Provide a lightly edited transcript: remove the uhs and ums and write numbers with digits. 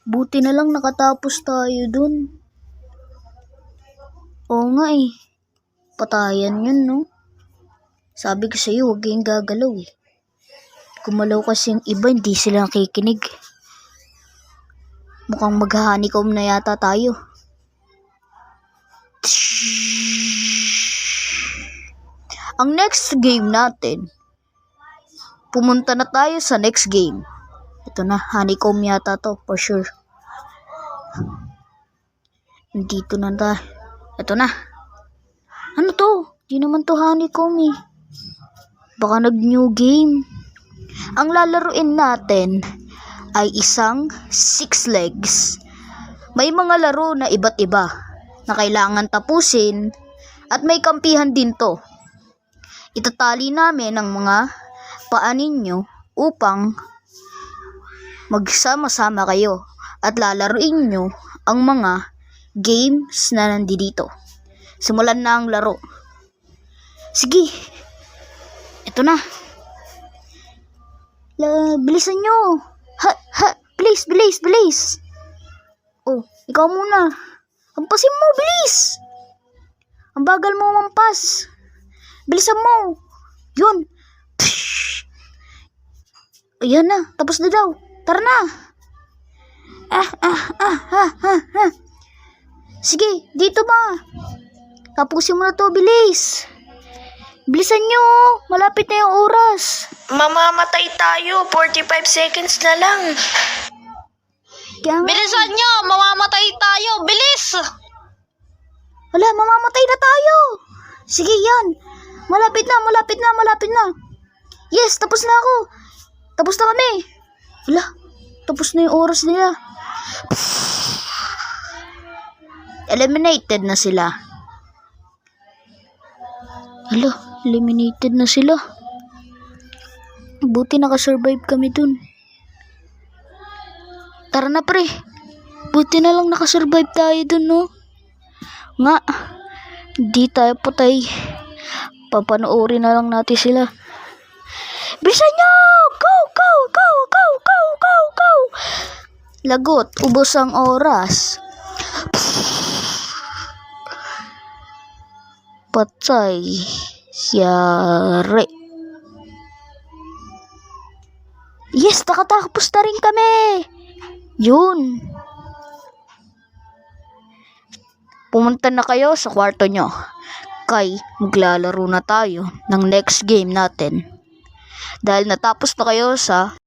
Buti na lang nakatapos tayo dun. Oo nga eh. Patayan yun, no? Sabi ko sa'yo, huwag kayong gagalaw eh. Gumalaw kasi yung iba, hindi sila nakikinig. Mukhang mag-honeycomb na yata tayo. Ang next game natin, pumunta na tayo sa next game. Ito na, honeycomb yata to, for sure. Dito na tayo. Ito na. Ano to? Di naman to honeycomb eh. Baka nag-new game. Ang lalaruin natin ay isang 6 legs. May mga laro na iba't iba na kailangan tapusin at may kampihan din to. Itatali namin ang mga paa ninyo upang magsama-sama kayo at lalaruin nyo ang mga games na nandito. Simulan na ang laro. Sige. Ito na. Bilisan nyo. Bilis, bilis, bilis. Oh, ikaw muna. Hampasin mo, bilis. Ang bagal mo mampas. Bilisan mo. Yun. Ayan na, tapos na daw. Tara na. Sige, dito ba? Tapusin mo na to, bilis. Bilisan nyo, malapit na yung oras. Mamamatay tayo, 45 seconds na lang. Bilisan nyo, mamamatay tayo, bilis! Wala, mamamatay na tayo. Sige, yan. Malapit na, malapit na, malapit na. Yes, tapos na ako. Tapos na kami. Wala, tapos na yung oras nila. Eliminated na sila. Hala, eliminated na sila. Buti nakasurvive kami dun. Tara na pre. Buti na lang nakasurvive tayo dun, no? Nga, di tayo patay. Papanoorin na lang natin sila. Bilisan nyo! Go, go, go, go, go, go, go! Lagot, ubos ang oras. Patay. Siyari. Yes, nakatapos na rin kami. Yun. Pumunta na kayo sa kwarto nyo. Kay maglalaro na tayo ng next game natin. Dahil natapos na kayo sa